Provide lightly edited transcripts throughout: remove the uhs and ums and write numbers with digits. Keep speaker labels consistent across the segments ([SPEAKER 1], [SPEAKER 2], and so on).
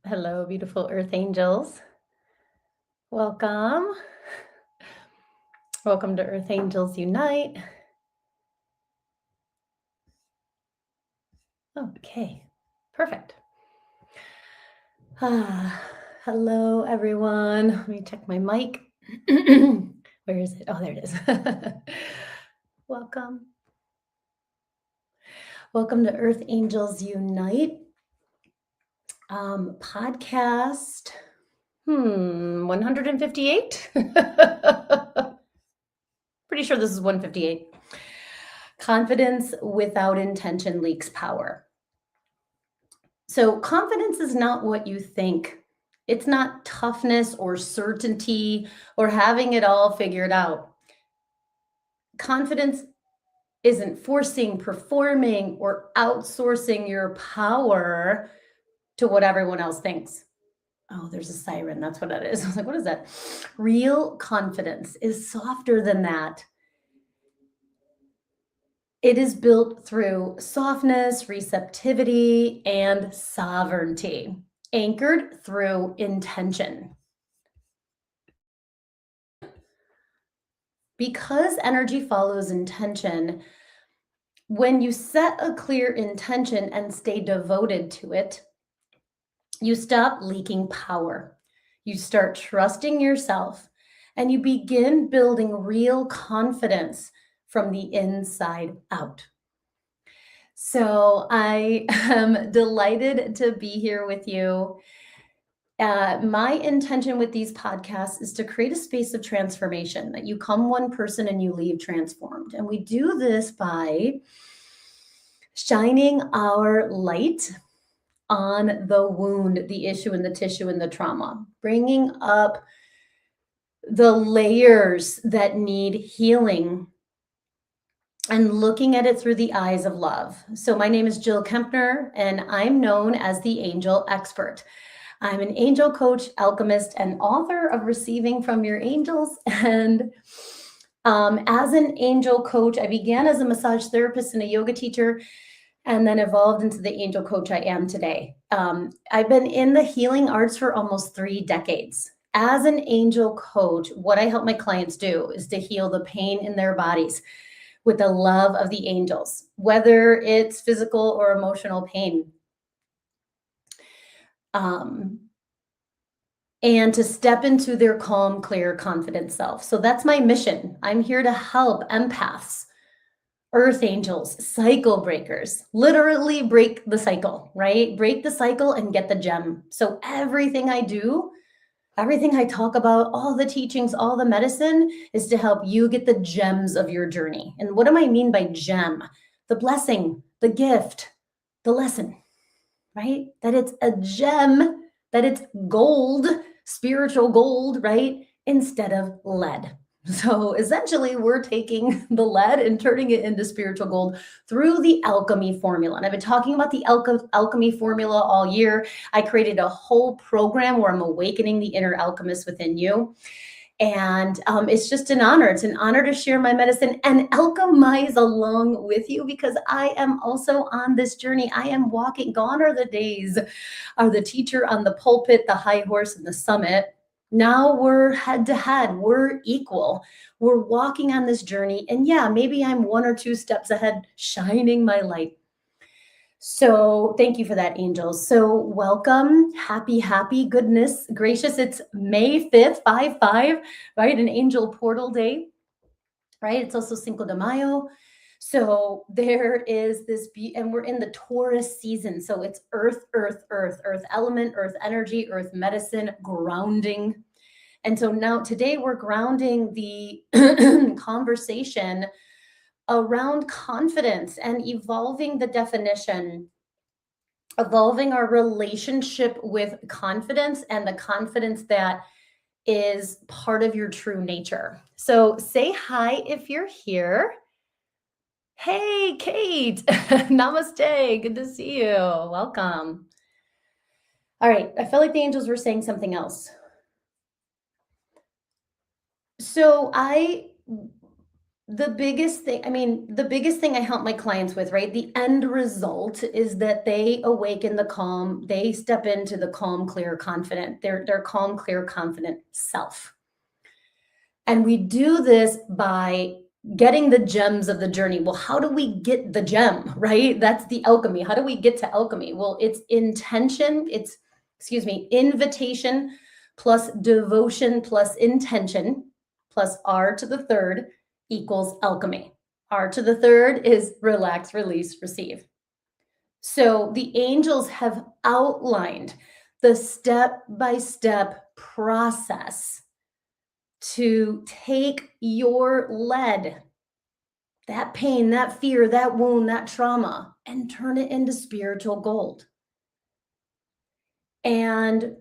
[SPEAKER 1] Hello, beautiful earth angels. Welcome. Welcome to Earth Angels Unite. Okay, perfect. Hello, everyone. Let me check my mic. Where is it? Oh, there it is. Welcome. Welcome to Earth Angels Unite podcast. 158? Pretty sure this is 158. Confidence without intention leaks power. So, confidence is not what you think. It's not toughness or certainty or having it all figured out. Confidence isn't forcing, performing, or outsourcing your power to what everyone else thinks. Oh, there's a siren. That's what that is. I was like, what is that? Real confidence is softer than that. It is built through softness, receptivity, and sovereignty, anchored through intention. Because energy follows intention, when you set a clear intention and stay devoted to it, you stop leaking power. You start trusting yourself and you begin building real confidence from the inside out. So I am delighted to be here with you. My intention with these podcasts is to create a space of transformation, that you come one person and you leave transformed. And we do this by shining our light on the wound, the issue, and the tissue and the trauma, bringing up the layers that need healing and looking at it through the eyes of love. So my name is Jill Kempner, and I'm known as the Angel Expert. I'm an angel coach, alchemist, and author of Receiving from Your Angels. And as an angel coach, I began as a massage therapist and a yoga teacher, and then evolved into the angel coach I am today. I've been in the healing arts for almost 3 decades. As an angel coach, what I help my clients do is to heal the pain in their bodies with the love of the angels, whether it's physical or emotional pain. And to step into their calm, clear, confident self. So that's my mission. I'm here to help empaths, earth angels, cycle breakers, literally break the cycle, right? Break the cycle and get the gem. So everything I do, everything I talk about, all the teachings, all the medicine is to help you get the gems of your journey. And what do I mean by gem? The blessing, the gift, the lesson, right? That it's a gem, that it's gold, spiritual gold, right? Instead of lead. So essentially, we're taking the lead and turning it into spiritual gold through the alchemy formula. And I've been talking about the alchemy formula all year. I created a whole program where I'm awakening the inner alchemist within you. And it's just an honor. It's an honor to share my medicine and alchemize along with you, because I am also on this journey. I am walking. Gone are the days of the teacher on the pulpit, the high horse, and the summit. Now we're head to head. We're equal. We're walking on this journey. And yeah, maybe I'm 1 or 2 steps ahead, shining my light. So thank you for that, angels. So welcome, happy, goodness gracious. It's May 5th, 5/5, right? An angel portal day, right? It's also Cinco de Mayo. So there is this, and we're in the Taurus season. So it's earth element, earth energy, earth medicine, grounding. And so now today we're grounding the conversation around confidence and evolving the definition, evolving our relationship with confidence and the confidence that is part of your true nature. So say hi if you're here. Hey, Kate. Namaste. Good to see you. Welcome. All right. I felt like the angels were saying something else. So the biggest thing, the biggest thing I help my clients with, right? The end result is that they awaken the calm, they step into the calm, clear, confident, their calm, clear, confident self. And we do this by getting the gems of the journey. Well, how do we get the gem, right? That's the alchemy. How do we get to alchemy? Well, it's intention, invitation plus devotion plus intention plus R to the third equals alchemy. R to the third is relax, release, receive. So the angels have outlined the step-by-step process to take your lead, that pain, that fear, that wound, that trauma, and turn it into spiritual gold. And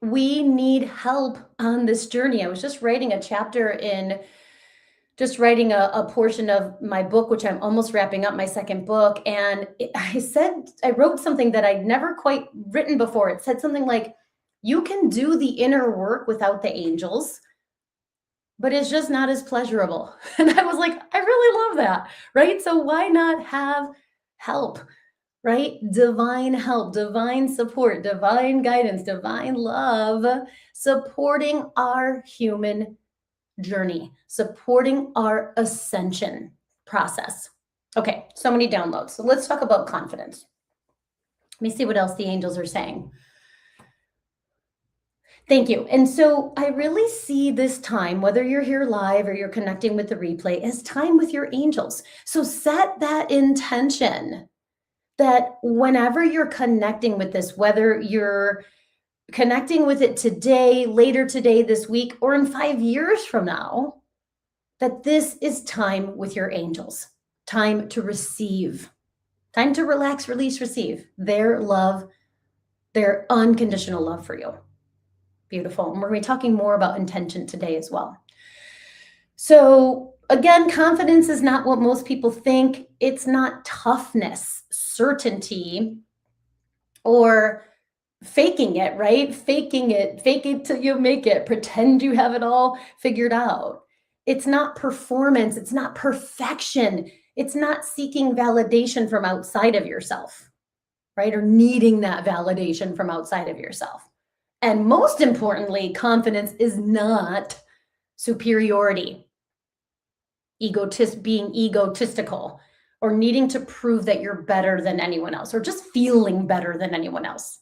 [SPEAKER 1] we need help on this journey. I was just writing a chapter just writing a portion of my book, which I'm almost wrapping up, my second book. And I wrote something that I'd never quite written before. It said something like, you can do the inner work without the angels, but it's just not as pleasurable. And I was like, I really love that, right? So why not have help, right? Divine help, divine support, divine guidance, divine love, supporting our human journey, supporting our ascension process. Okay, so many downloads. So let's talk about confidence. Let me see what else the angels are saying. Thank you. And so I really see this time, whether you're here live or you're connecting with the replay, as time with your angels. So set that intention that whenever you're connecting with this, whether you're connecting with it today, later today, this week, or in 5 years from now, that this is time with your angels, time to receive, time to relax, release, receive their love, their unconditional love for you. Beautiful. And we're going to be talking more about intention today as well. So again, confidence is not what most people think. It's not toughness, certainty, or faking it, right? Fake it till you make it, pretend you have it all figured out. It's not performance. It's not perfection. It's not seeking validation from outside of yourself, right? Or needing that validation from outside of yourself. And most importantly, confidence is not superiority, being egotistical, or needing to prove that you're better than anyone else, or just feeling better than anyone else,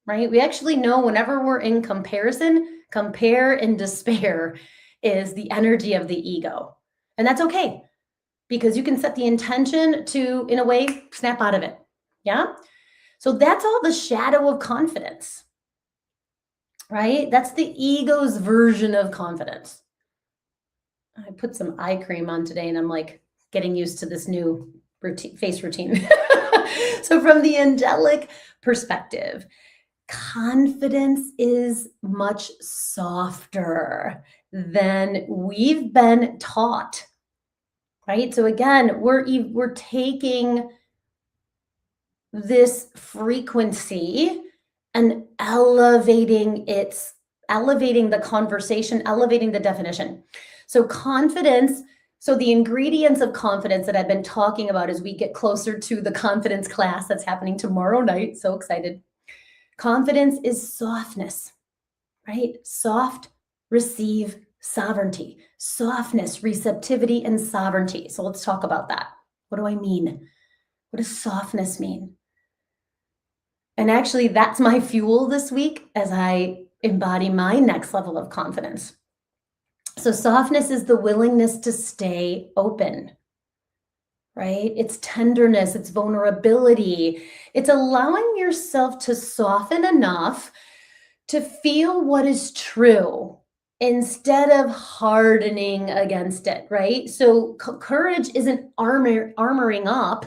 [SPEAKER 1] right? We actually know whenever we're in comparison, compare and despair is the energy of the ego. And that's okay, because you can set the intention to, in a way, snap out of it. Yeah? So that's all the shadow of confidence, right? That's the ego's version of confidence. I put some eye cream on today and I'm like getting used to this new face routine. So from the angelic perspective, confidence is much softer than we've been taught, right? So again, we're taking this frequency and elevating the conversation, elevating the definition. So confidence, so the ingredients of confidence that I've been talking about as we get closer to the confidence class that's happening tomorrow night, so excited. Confidence is softness, right? Soft, receive, sovereignty. Softness, receptivity, and sovereignty. So let's talk about that. What do I mean? What does softness mean? And actually, that's my fuel this week as I embody my next level of confidence. So softness is the willingness to stay open, right? It's tenderness, it's vulnerability. It's allowing yourself to soften enough to feel what is true instead of hardening against it, right? So courage isn't armoring up.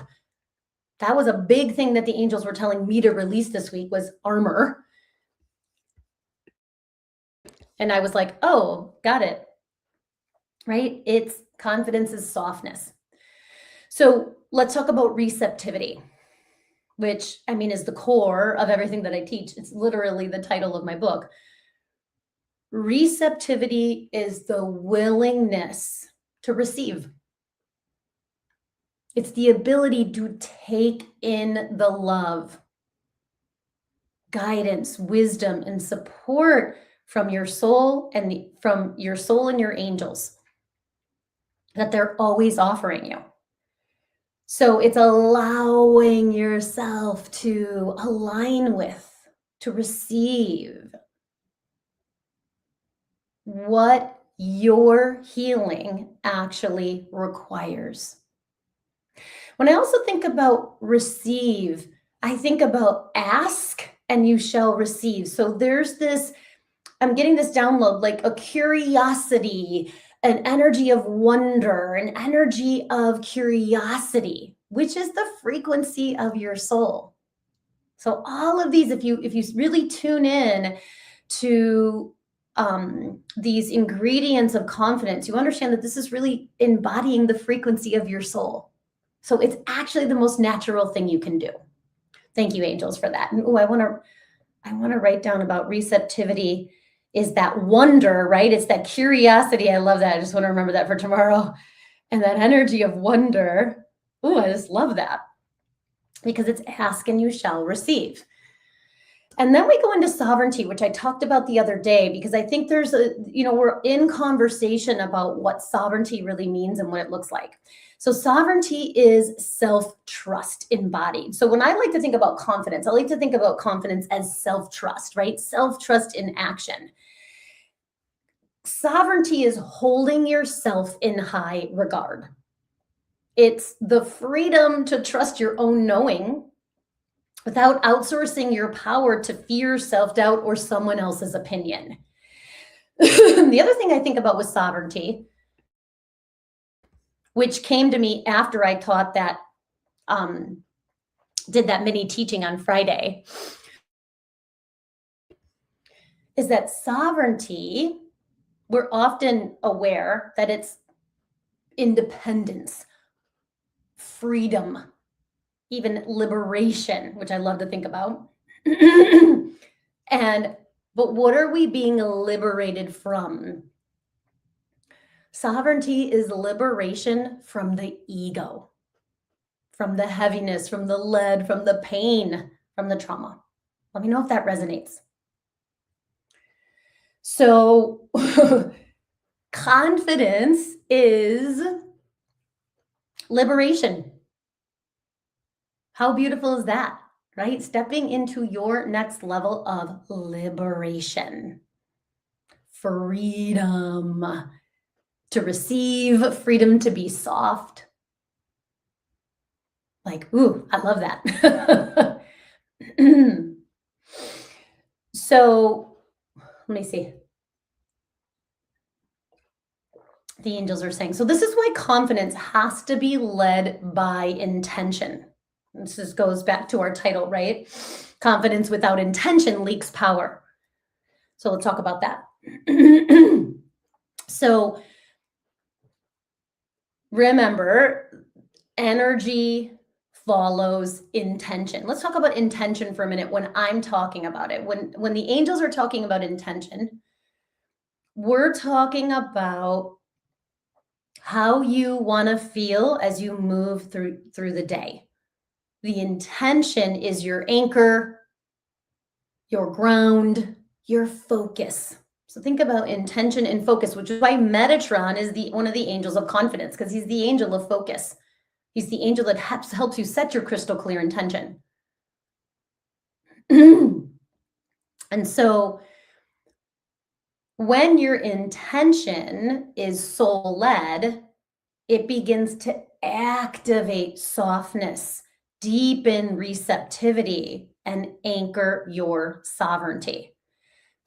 [SPEAKER 1] That was a big thing that the angels were telling me to release this week, was armor. And I was like, oh, got it, right? It's confidence is softness. So let's talk about receptivity, which is the core of everything that I teach. It's literally the title of my book. Receptivity is the willingness to receive. It's the ability to take in the love, guidance, wisdom, and support from your soul and from your soul and your angels that they're always offering you. So it's allowing yourself to align with, to receive what your healing actually requires. When I also think about receive, I think about ask and you shall receive. So there's this, I'm getting this download like a curiosity, an energy of wonder, an energy of curiosity, which is the frequency of your soul. So all of these, if you really tune in to these ingredients of confidence, you understand that this is really embodying the frequency of your soul. So it's actually the most natural thing you can do. Thank you, angels, for that. And I want to write down about receptivity is that wonder, right? It's that curiosity. I love that. I just want to remember that for tomorrow. And that energy of wonder. Oh, I just love that because it's ask and you shall receive. And then we go into sovereignty, which I talked about the other day, because I think there's we're in conversation about what sovereignty really means and what it looks like. So sovereignty is self-trust embodied. So when I like to think about confidence, I like to think about confidence as self-trust, right? Self-trust in action. Sovereignty is holding yourself in high regard. It's the freedom to trust your own knowing without outsourcing your power to fear, self-doubt, or someone else's opinion. The other thing I think about with sovereignty, which came to me after I taught that, did that mini teaching on Friday, is that sovereignty, we're often aware that it's independence, freedom, even liberation, which I love to think about. But what are we being liberated from? Sovereignty is liberation from the ego, from the heaviness, from the lead, from the pain, from the trauma. Let me know if that resonates. So confidence is liberation. How beautiful is that, right? Stepping into your next level of liberation, freedom to receive, freedom to be soft. Like, ooh, I love that. So let me see. The angels are saying, so this is why confidence has to be led by intention. This just goes back to our title, right? Confidence without intention leaks power. So let's talk about that. So remember, energy follows intention. Let's talk about intention for a minute when I'm talking about it. When the angels are talking about intention, we're talking about how you want to feel as you move through the day. The intention is your anchor, your ground, your focus. So think about intention and focus, which is why Metatron is one of the angels of confidence, because he's the angel of focus. He's the angel that helps you set your crystal clear intention. And so when your intention is soul-led, it begins to activate softness, deepen receptivity, and anchor your sovereignty.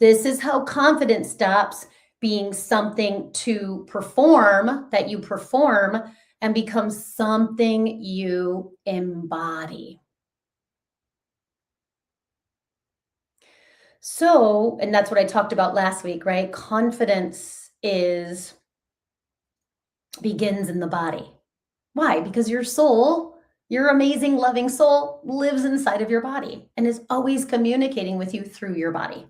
[SPEAKER 1] This is how confidence stops being something to perform, that you perform, and becomes something you embody. So, and that's what I talked about last week, right? Confidence begins in the body. Why? Because your soul, your amazing, loving soul, lives inside of your body and is always communicating with you through your body.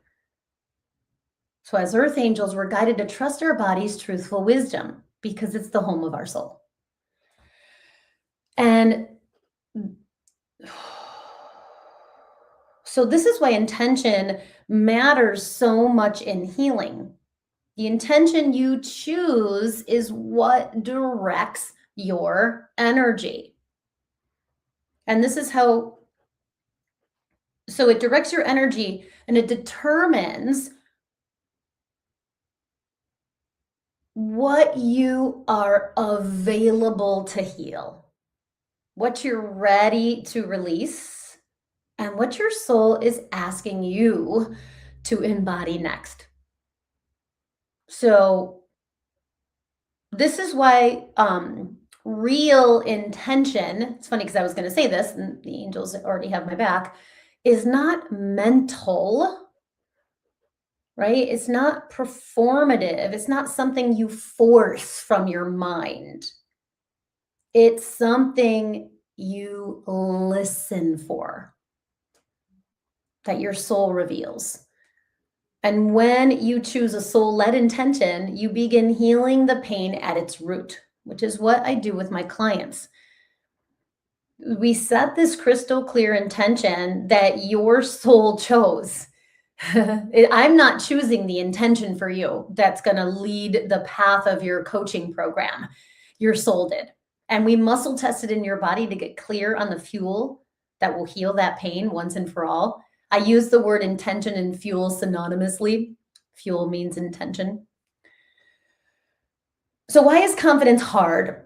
[SPEAKER 1] So as earth angels, we're guided to trust our body's truthful wisdom because it's the home of our soul. And so this is why intention matters so much in healing. The intention you choose is what directs your energy. And this is how, so it directs your energy and it determines what you are available to heal, what you're ready to release, and what your soul is asking you to embody next. So this is why real intention, it's funny because I was going to say this and the angels already have my back, is not mental, right? It's not performative. It's not something you force from your mind. It's something you listen for, that your soul reveals. And when you choose a soul-led intention, you begin healing the pain at its root, which is what I do with my clients. We set this crystal clear intention that your soul chose. I'm not choosing the intention for you that's going to lead the path of your coaching program. Your soul did. And we muscle tested in your body to get clear on the fuel that will heal that pain once and for all. I use the word intention and fuel synonymously. Fuel means intention. So why is confidence hard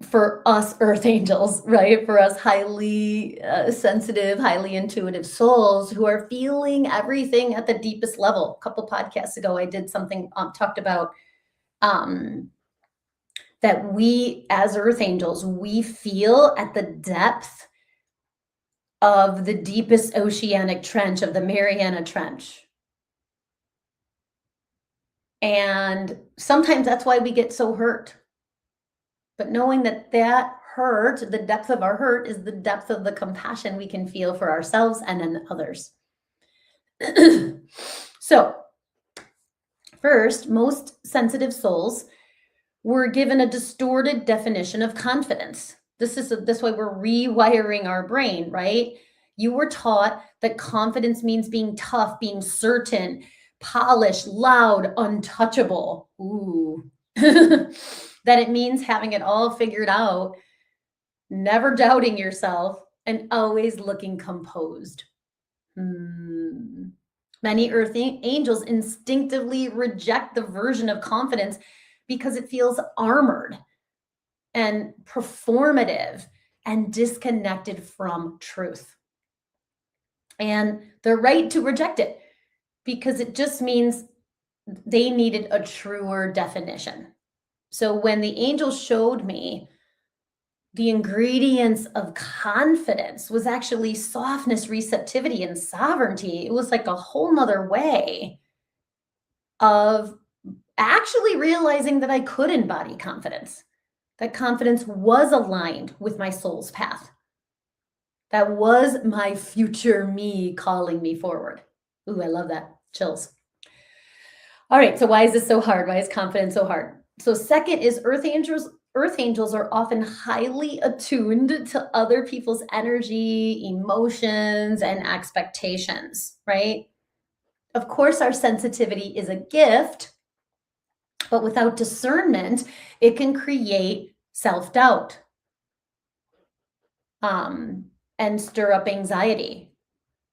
[SPEAKER 1] for us earth angels, right? For us highly sensitive, highly intuitive souls who are feeling everything at the deepest level. A couple podcasts ago, I did something, talked about that we as earth angels, we feel at the depth of the deepest oceanic trench of the Mariana Trench. And sometimes that's why we get so hurt. But knowing that that hurt, the depth of our hurt, is the depth of the compassion we can feel for ourselves and in others. So, first, most sensitive souls were given a distorted definition of confidence. This way we're rewiring our brain, right? You were taught that confidence means being tough, being certain, polished, loud, untouchable. Ooh. That it means having it all figured out, never doubting yourself, and always looking composed. Many earth angels instinctively reject the version of confidence because it feels armored and performative and disconnected from truth. And they're right to reject it because it just means they needed a truer definition. So when the angel showed me the ingredients of confidence was actually softness, receptivity, and sovereignty, it was like a whole nother way of actually realizing that I could embody confidence, that confidence was aligned with my soul's path. That was my future me calling me forward. Ooh, I love that. Chills. All right, so why is this so hard? Why is confidence so hard? So second is earth angels are often highly attuned to other people's energy, emotions, and expectations, right? Of course, our sensitivity is a gift, but without discernment, it can create self-doubt and stir up anxiety.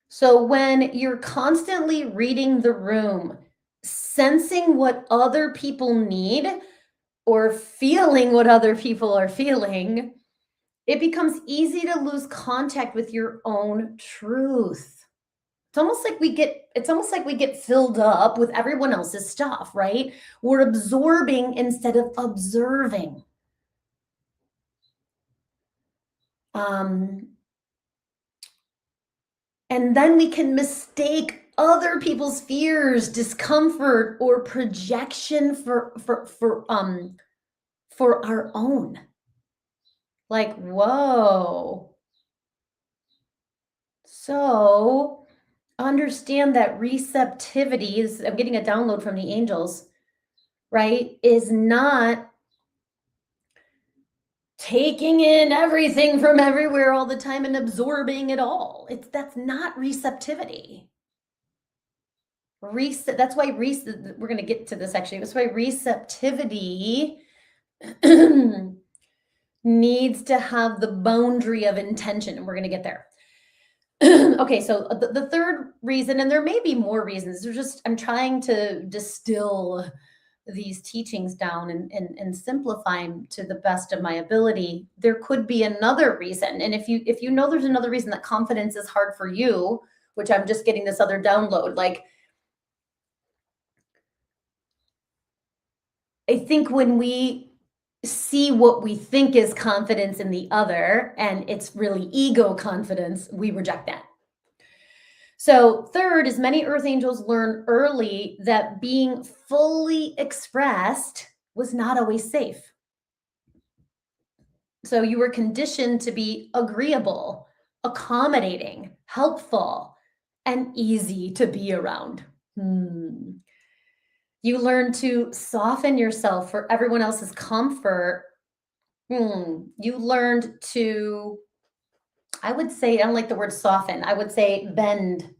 [SPEAKER 1] So when you're constantly reading the room, sensing what other people need or feeling what other people are feeling, it becomes easy to lose contact with your own truth. It's almost like we get filled up with everyone else's stuff, right? We're absorbing instead of observing. And then we can mistake other people's fears, discomfort, or projection for our own. Like, whoa. So understand that receptivity is, I'm getting a download from the angels, right? Is not taking in everything from everywhere all the time and absorbing it all. That's not receptivity. That's why we're going to get to this actually. That's why receptivity needs to have the boundary of intention, and we're going to get there. Okay, so the third reason, and there may be more reasons, there's just, I'm trying to distill these teachings down and simplify them to the best of my ability. There could be another reason. And if you know there's another reason that confidence is hard for you, which I'm just getting this other download, like I think when we see what we think is confidence in the other and it's really ego confidence, we reject that. So, third is many earth angels learn early that being fully expressed was not always safe. So, you were conditioned to be agreeable, accommodating, helpful, and easy to be around. You learn to soften yourself for everyone else's comfort. You learned to, I would say, I don't like the word soften, I would say bend.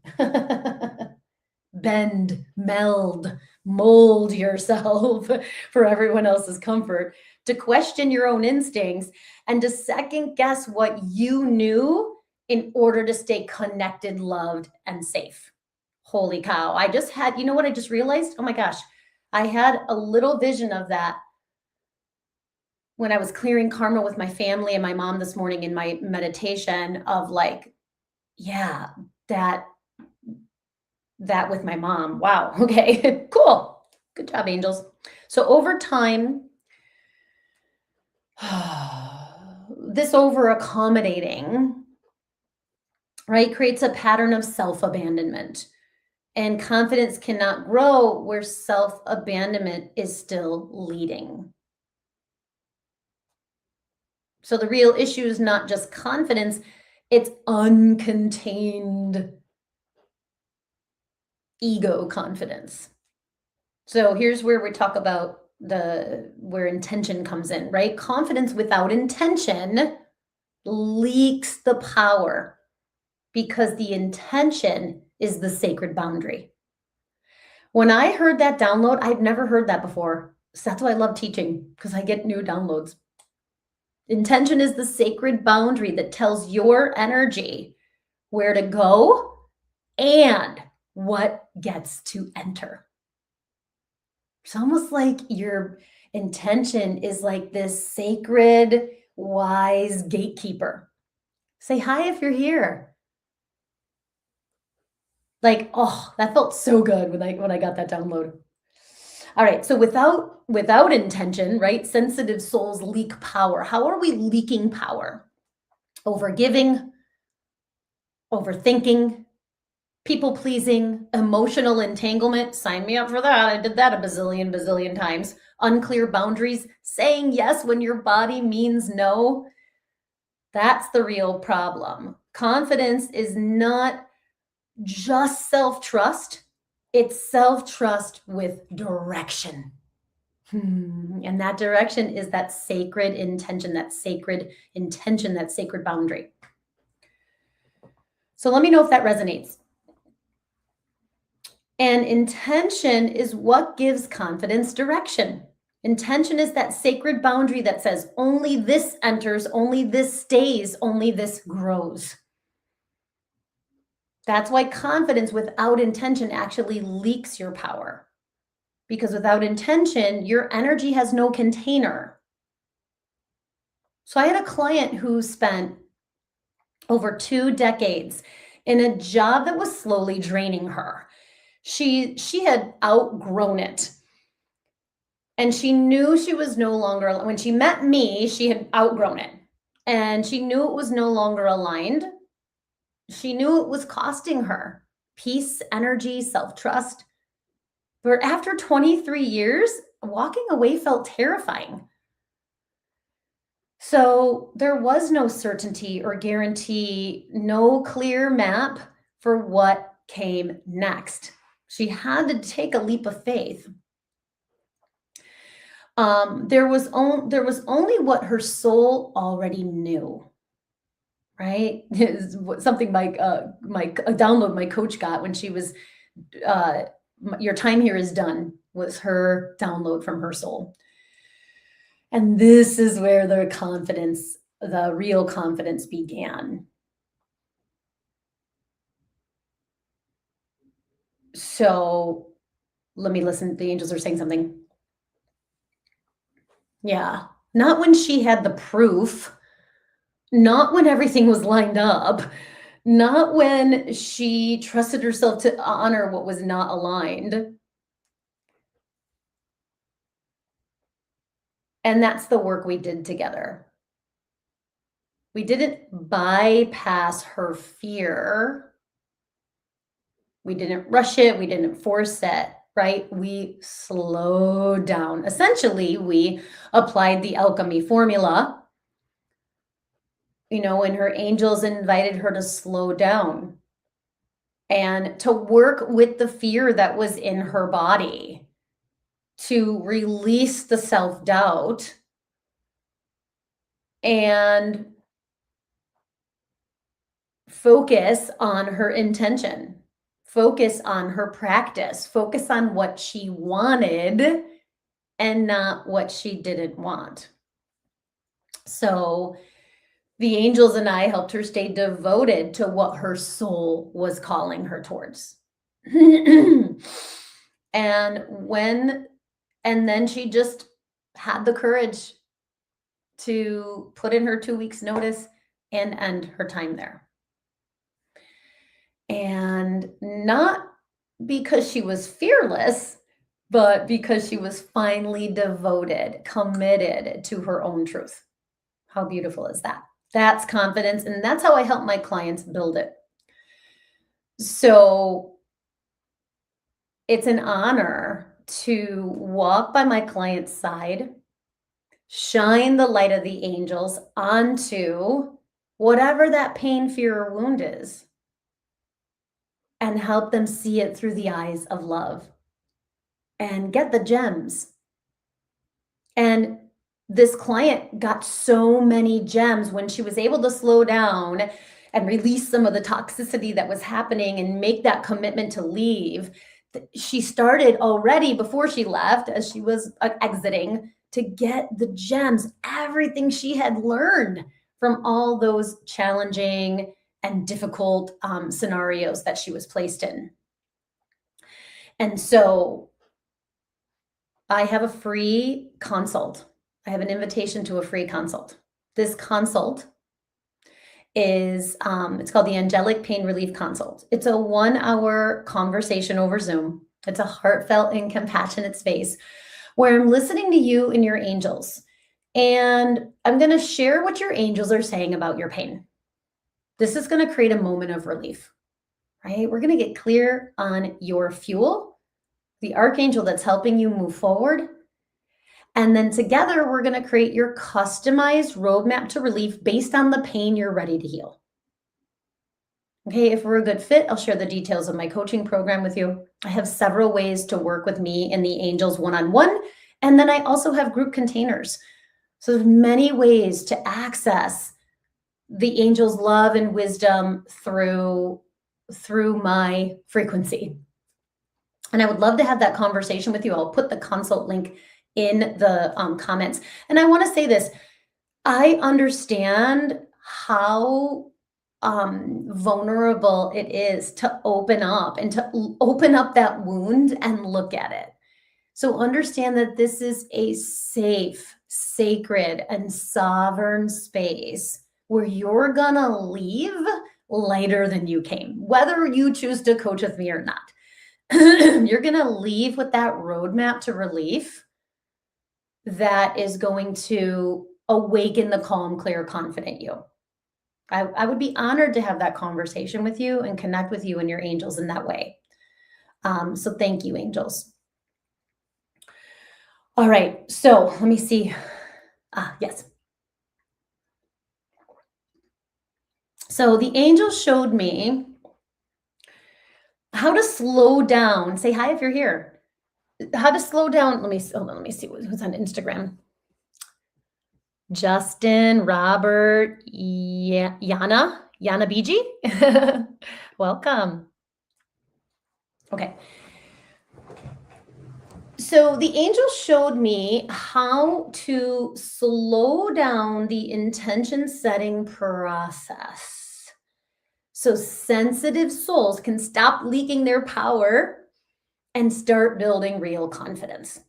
[SPEAKER 1] Bend, meld, mold yourself for everyone else's comfort, to question your own instincts, and to second guess what you knew in order to stay connected, loved, and safe. Holy cow. I just had, you know what I just realized? Oh my gosh. I had a little vision of that when I was clearing karma with my family and my mom this morning in my meditation of like, yeah, that with my mom. Wow. Okay. Cool. Good job, angels. So over time, this over accommodating, right, creates a pattern of self abandonment. And confidence cannot grow where self abandonment is still leading. So the real issue is not just confidence, it's uncontained ego confidence. So here's where we talk about where intention comes in, right? Confidence without intention leaks the power because the intention is the sacred boundary. When I heard that download, I'd never heard that before. So that's why I love teaching, because I get new downloads. Intention is the sacred boundary that tells your energy where to go and what gets to enter. It's almost like your intention is like this sacred, wise gatekeeper. Say hi if you're here. Like, oh, that felt so good when I got that download. All right, so without intention, right? Sensitive souls leak power. How are we leaking power? Overgiving, overthinking, people pleasing, emotional entanglement. Sign me up for that. I did that a bazillion times. Unclear boundaries, saying yes when your body means no. That's the real problem. Confidence is not just self-trust, it's self-trust with direction. And that direction is that sacred intention, that sacred boundary. So let me know if that resonates. And intention is what gives confidence direction. Intention is that sacred boundary that says only this enters, only this stays, only this grows. That's why confidence without intention actually leaks your power. Because without intention, your energy has no container. So I had a client who spent over 2 decades in a job that was slowly draining her. She had outgrown it. And she knew she was no longer, when she met me, she had outgrown it. And she knew it was no longer aligned. She knew it was costing her peace, energy, self-trust. But after 23 years, walking away felt terrifying. So there was no certainty or guarantee, no clear map for what came next. She had to take a leap of faith. There was only what her soul already knew, right? Is something a download my coach got when she was, your time here is done, was her download from her soul. And this is where the real confidence began. So let me listen. The angels are saying something. Yeah. Not when she had the proof, not when everything was lined up, not when she trusted herself to honor what was not aligned. And that's the work we did together. We didn't bypass her fear. We didn't rush it. We didn't force it, right? We slowed down. Essentially, we applied the alchemy formula, when her angels invited her to slow down and to work with the fear that was in her body, to release the self-doubt and focus on her intention, focus on her practice, focus on what she wanted and not what she didn't want. So the angels and I helped her stay devoted to what her soul was calling her towards. And then she just had the courage to put in her 2 weeks notice and end her time there. And not because she was fearless, but because she was finally devoted, committed to her own truth. How beautiful is that? That's confidence, and that's how I help my clients build it. So it's an honor to walk by my client's side, shine the light of the angels onto whatever that pain, fear, or wound is, and help them see it through the eyes of love and get the gems. And this client got so many gems when she was able to slow down and release some of the toxicity that was happening and make that commitment to leave. She started already before she left, as she was exiting, to get the gems, everything she had learned from all those challenging and difficult scenarios that she was placed in. And so I have a free consult. I have an invitation to a free consult. This consult is, it's called the Angelic Pain Relief Consult. It's a 1-hour conversation over Zoom. It's a heartfelt and compassionate space where I'm listening to you and your angels. And I'm going to share what your angels are saying about your pain. This is going to create a moment of relief, right? We're going to get clear on your fuel, the archangel that's helping you move forward. And then together, we're going to create your customized roadmap to relief based on the pain you're ready to heal. Okay, if we're a good fit, I'll share the details of my coaching program with you. I have several ways to work with me and the angels one-on-one. And then I also have group containers. So there's many ways to access the angels' love and wisdom through my frequency. And I would love to have that conversation with you. I'll put the consult link in the comments. And I want to say this, I understand how vulnerable it is to open up and to open up that wound and look at it. So understand that this is a safe, sacred, and sovereign space where you're gonna leave lighter than you came, whether you choose to coach with me or not. You're gonna leave with that roadmap to relief that is going to awaken the calm, clear, confident you. I would be honored to have that conversation with you and connect with you and your angels in that way. So thank you, angels. All right, so let me see. Yes. So the angel showed me how to slow down. Say hi if you're here. How to slow down. Let me hold on. Let me see who's on Instagram. Justin, Robert, Yana BG. Welcome. Okay. So the angel showed me how to slow down the intention setting process. So sensitive souls can stop leaking their power and start building real confidence.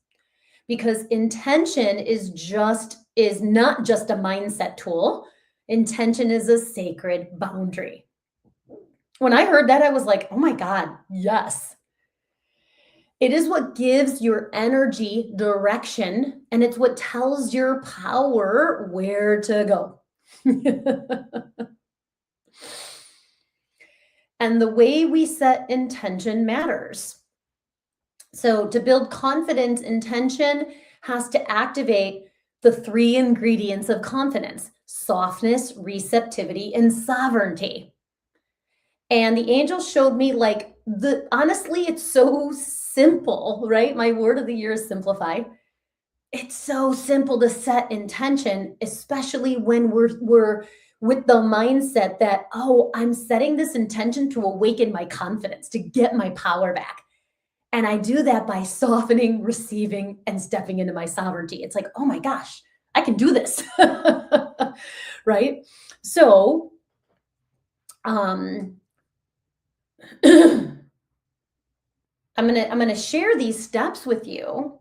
[SPEAKER 1] Because intention is not just a mindset tool. Intention is a sacred boundary. When I heard that, I was like, oh my God, yes. It is what gives your energy direction, and it's what tells your power where to go. And the way we set intention matters. So to build confidence, intention has to activate the 3 ingredients of confidence: softness, receptivity, and sovereignty. And the angel showed me honestly, it's so simple, right? My word of the year is simplify. It's so simple to set intention, especially when we're with the mindset that, oh, I'm setting this intention to awaken my confidence, to get my power back. And I do that by softening, receiving, and stepping into my sovereignty. It's like, oh my gosh, I can do this. Right? So, I'm gonna share these steps with you,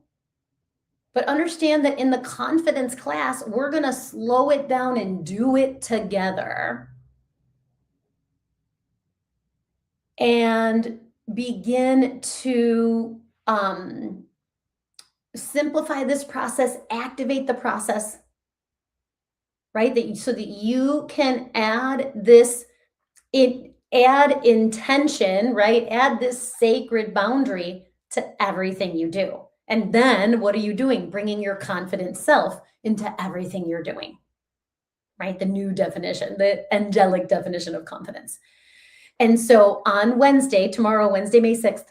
[SPEAKER 1] but understand that in the confidence class, we're gonna slow it down and do it together. And begin to simplify this process, activate the process, right? So that you can add intention, right? Add this sacred boundary to everything you do. And then what are you doing? Bringing your confident self into everything you're doing, right? The new definition, the angelic definition of confidence. And so on tomorrow, Wednesday, May 6th,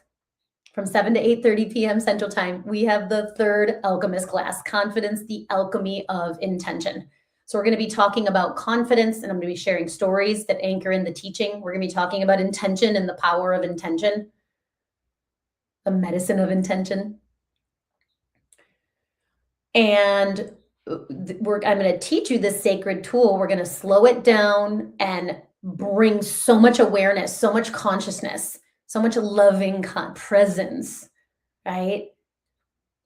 [SPEAKER 1] from 7 to 8:30 p.m. Central Time, we have the 3rd Alchemist class, Confidence, the Alchemy of Intention. So we're going to be talking about confidence, and I'm going to be sharing stories that anchor in the teaching. We're going to be talking about intention and the power of intention, the medicine of intention. And I'm going to teach you this sacred tool. We're going to slow it down and bring so much awareness, so much consciousness, so much loving presence, right?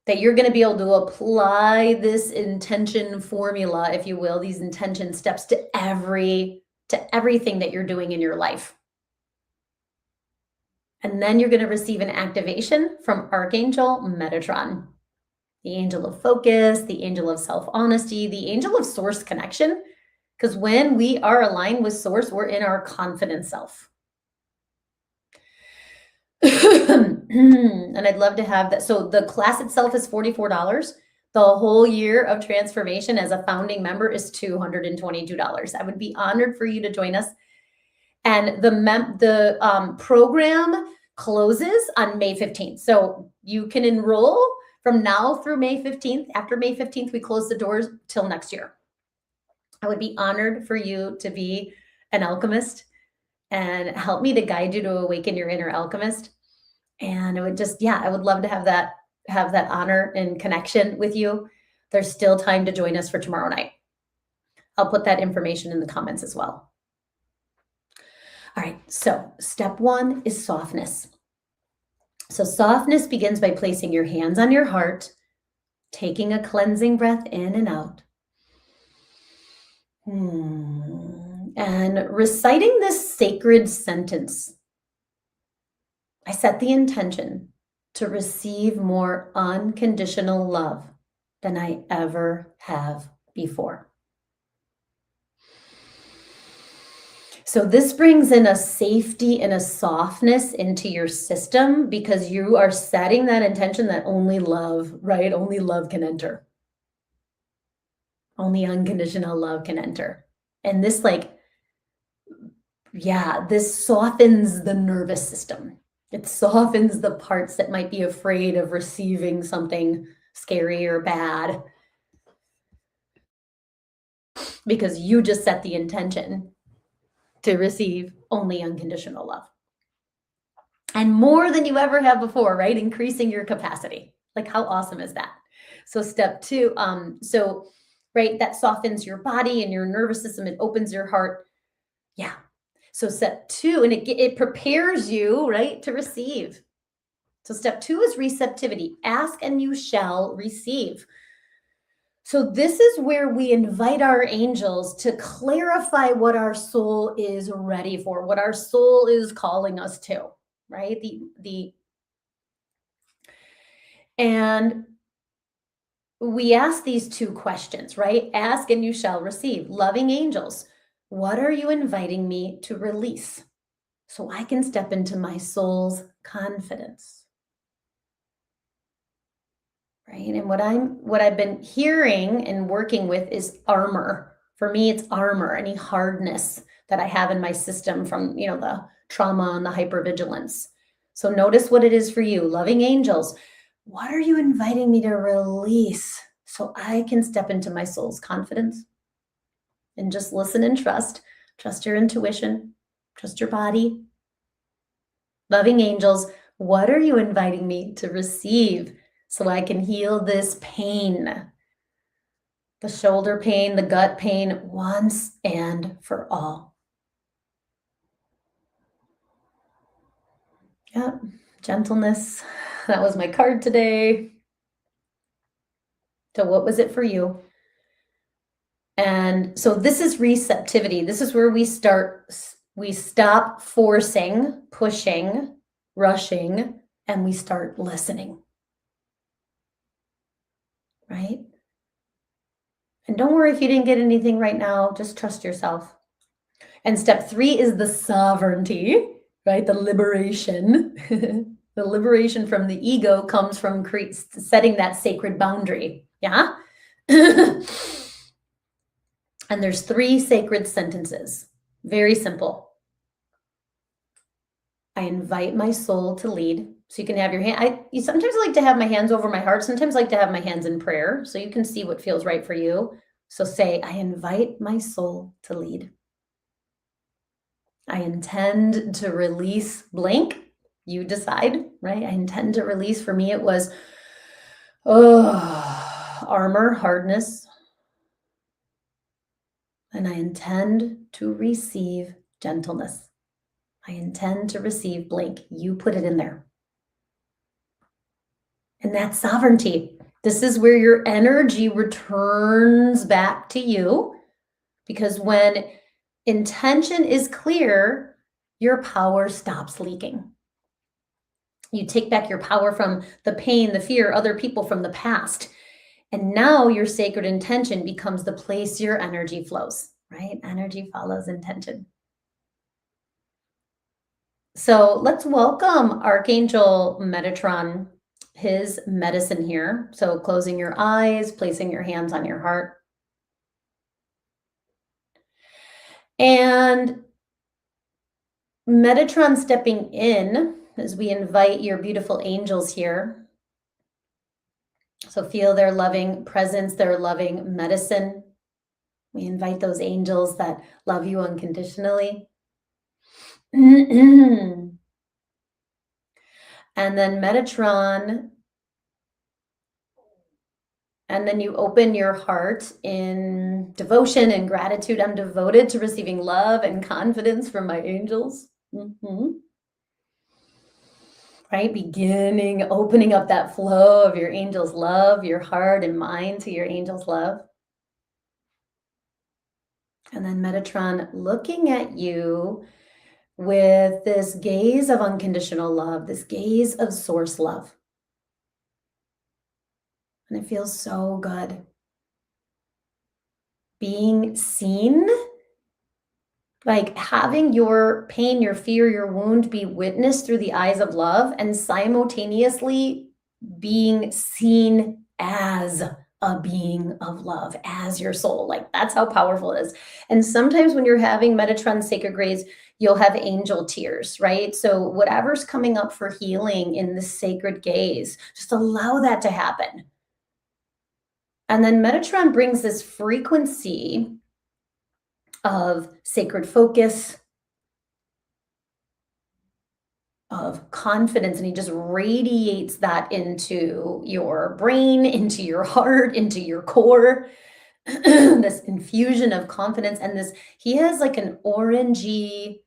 [SPEAKER 1] That you're going to be able to apply this intention formula, if you will, these intention steps to everything that you're doing in your life. And then you're going to receive an activation from Archangel Metatron, the angel of focus, the angel of self-honesty, the angel of source connection. Because when we are aligned with source, we're in our confident self. And I'd love to have that. So the class itself is $44. The whole year of transformation as a founding member is $222. I would be honored for you to join us. And the program closes on May 15th. So you can enroll from now through May 15th. After May 15th, we close the doors till next year. I would be honored for you to be an alchemist and help me to guide you to awaken your inner alchemist. And it would I would love to have that honor and connection with you. There's still time to join us for tomorrow night. I'll put that information in the comments as well. All right, so step 1 is softness. So softness begins by placing your hands on your heart, taking a cleansing breath in and out, and reciting this sacred sentence. I set the intention to receive more unconditional love than I ever have before. So this brings in a safety and a softness into your system because you are setting that intention that only love, right? Only love can enter. Only unconditional love can enter. And this this softens the nervous system. It softens the parts that might be afraid of receiving something scary or bad because you just set the intention to receive only unconditional love. And more than you ever have before, right? Increasing your capacity. Like, how awesome is that? So step two, right, that softens your body and your nervous system. It opens your heart. Yeah. So step two, and it prepares you, right, to receive. So step two is receptivity. Ask and you shall receive. So this is where we invite our angels to clarify what our soul is ready for, what our soul is calling us to, right? And we ask these two questions, right? Ask and you shall receive. Loving angels, what are you inviting me to release so I can step into my soul's confidence? Right? And what I've been hearing and working with is armor. For me, it's armor, any hardness that I have in my system from, the trauma and the hypervigilance. So notice what it is for you. Loving angels, what are you inviting me to release so I can step into my soul's confidence? And just listen and trust. Trust your intuition. Trust your body. Loving angels, what are you inviting me to receive so I can heal this pain? The shoulder pain, the gut pain, once and for all. Yep, gentleness. That was my card today. So what was it for you? And so this is receptivity. This is where we stop forcing, pushing, rushing, and we start listening. Right? And don't worry if you didn't get anything right now, just trust yourself. And step three is the sovereignty, right? The liberation. The liberation from the ego comes from setting that sacred boundary. Yeah? And there's 3 sacred sentences. Very simple. I invite my soul to lead. So you can have your hand. You sometimes like to have my hands over my heart. Sometimes I like to have my hands in prayer. So you can see what feels right for you. So say, I invite my soul to lead. I intend to release blank. You decide, right? I intend to release. For me, it was armor, hardness. And I intend to receive gentleness. I intend to receive blank. You put it in there. And that's sovereignty. This is where your energy returns back to you. Because when intention is clear, your power stops leaking. You take back your power from the pain, the fear, other people from the past. And now your sacred intention becomes the place your energy flows, right? Energy follows intention. So let's welcome Archangel Metatron, his medicine here. So closing your eyes, placing your hands on your heart. And Metatron stepping in as we invite your beautiful angels here. So feel their loving presence, their loving medicine. We invite those angels that love you unconditionally. And then Metatron, and then you open your heart in devotion and gratitude. I'm devoted to receiving love and confidence from my angels. Right? Opening up that flow of your angel's love, your heart and mind to your angel's love. And then Metatron looking at you with this gaze of unconditional love, this gaze of source love. And it feels so good. Being seen, like having your pain, your fear, your wound be witnessed through the eyes of love and simultaneously being seen as a being of love as your soul. Like that's how powerful it is. And sometimes when you're having Metatron sacred grace, you'll have angel tears, right? So whatever's coming up for healing in the sacred gaze, just allow that to happen. And then Metatron brings this frequency of sacred focus, of confidence, and he just radiates that into your brain, into your heart, into your core. This infusion of confidence, and this, he has like an orangey,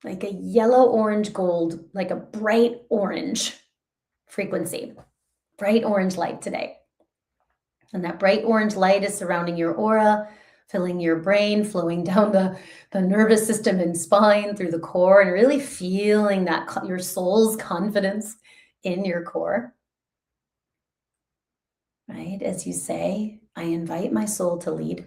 [SPEAKER 1] like a yellow, orange, gold, like a bright orange frequency, bright orange light today. And that bright orange light is surrounding your aura, filling your brain, flowing down the nervous system and spine through the core, and really feeling that your soul's confidence in your core. Right? As you say, I invite my soul to lead.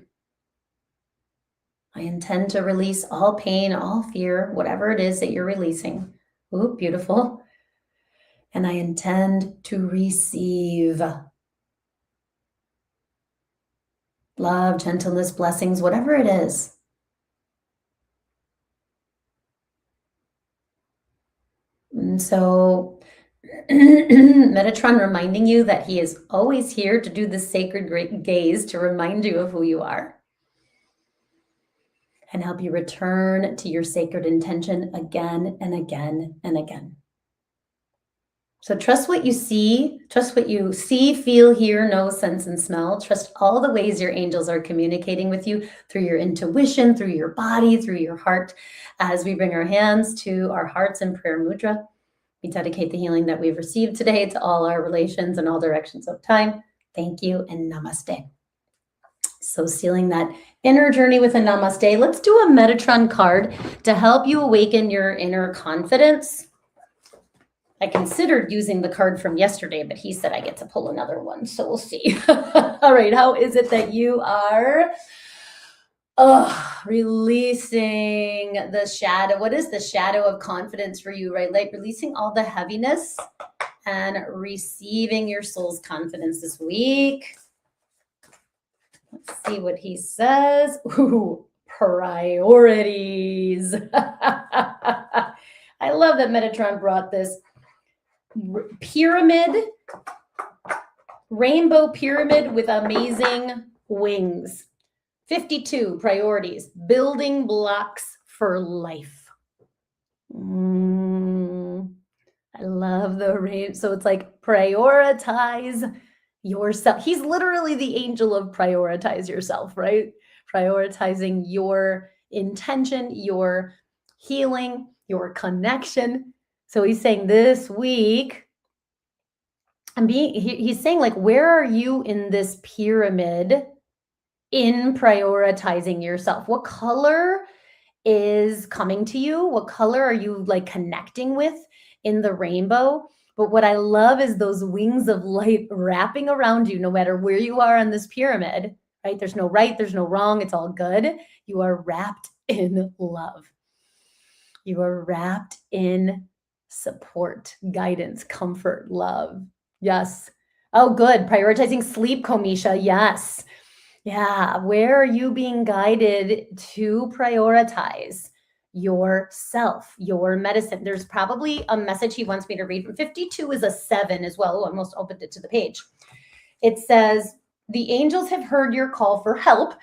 [SPEAKER 1] I intend to release all pain, all fear, whatever it is that you're releasing. Ooh, beautiful. And I intend to receive love, gentleness, blessings, whatever it is. And so Metatron reminding you that he is always here to do the sacred gaze to remind you of who you are and help you return to your sacred intention again and again and again. So trust what you see, feel, hear, know, sense, and smell. Trust all the ways your angels are communicating with you through your intuition, through your body, through your heart. As we bring our hands to our hearts in prayer mudra, we dedicate the healing that we've received today to all our relations and all directions of time. Thank you and namaste. So sealing that inner journey with a namaste, let's do a Metatron card to help you awaken your inner confidence. I considered using the card from yesterday, but he said I get to pull another one, so we'll see. All right, how is it that you are releasing the shadow? What is the shadow of confidence for you, right? Like releasing all the heaviness and receiving your soul's confidence this week. Let's see what he says. Ooh, priorities. I love that Metatron brought this pyramid, rainbow pyramid with amazing wings. 52 priorities, building blocks for life. I love the rain. So it's like prioritize yourself. He's literally the angel of prioritize yourself, right? Prioritizing your intention, your healing, your connection. So he's saying this week, he's saying like, where are you in this pyramid in prioritizing yourself? What color is coming to you? What color are you like connecting with in the rainbow? But what I love is those wings of light wrapping around you, no matter where you are on this pyramid, right? There's no right, there's no wrong. It's all good. You are wrapped in love. You are wrapped in support, guidance, comfort, love. Yes. Oh, good. Prioritizing sleep, Komisha. Yes. Yeah. Where are you being guided to prioritize yourself, your medicine? There's probably a message he wants me to read. 52 is a 7 as well. I almost opened it to the page. It says, the angels have heard your call for help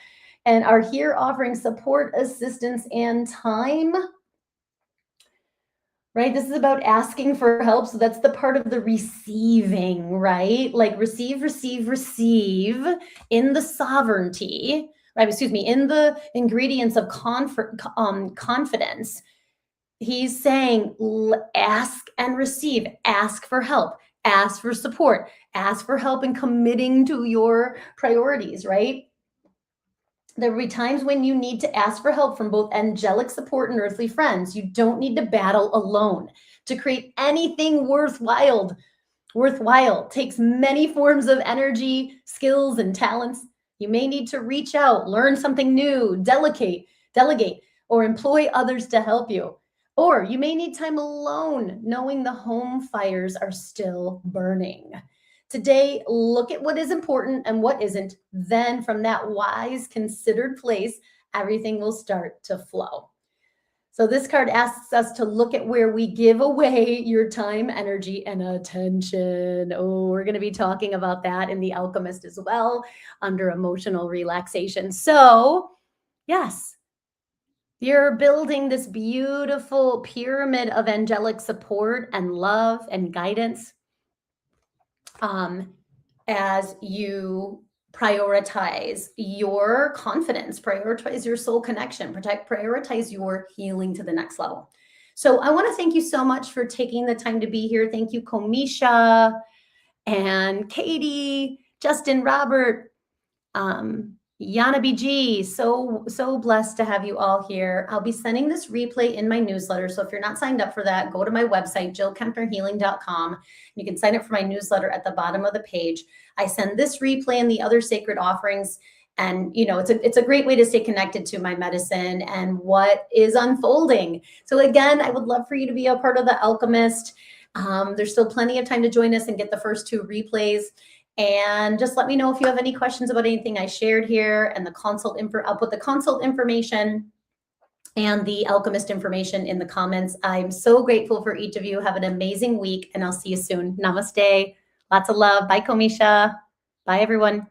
[SPEAKER 1] and are here offering support, assistance, and time. Right? This is about asking for help. So that's the part of the receiving, right? Like receive in the sovereignty, right? Excuse me, in the ingredients of confidence. He's saying, ask and receive, ask for help, ask for support, ask for help in committing to your priorities, right? There will be times when you need to ask for help from both angelic support and earthly friends. You don't need to battle alone. To create anything worthwhile takes many forms of energy, skills, and talents. You may need to reach out, learn something new, delegate, or employ others to help you. Or you may need time alone, knowing the home fires are still burning. Today, look at what is important and what isn't. Then, from that wise, considered place, everything will start to flow. So, this card asks us to look at where we give away your time, energy, and attention. Oh, we're going to be talking about that in The Alchemist as well under emotional relaxation. So, yes, you're building this beautiful pyramid of angelic support and love and guidance as you prioritize your confidence, prioritize your soul connection, prioritize your healing to the next level. So I want to thank you so much for taking the time to be here. Thank you, Komisha and Katie, Justin, Robert, Yana BG, so blessed to have you all here. I'll be sending this replay in my newsletter. So if you're not signed up for that, go to my website, jillkempnerhealing.com. You can sign up for my newsletter at the bottom of the page. I send this replay and the other sacred offerings. And it's a great way to stay connected to my medicine and what is unfolding. So again, I would love for you to be a part of the Alchemist. There's still plenty of time to join us and get the first 2 replays. And just let me know if you have any questions about anything I shared here, and I'll put the consult information and the Alchemist information in the comments. I'm so grateful for each of you. Have an amazing week, and I'll see you soon. Namaste. Lots of love. Bye, Komisha. Bye, everyone.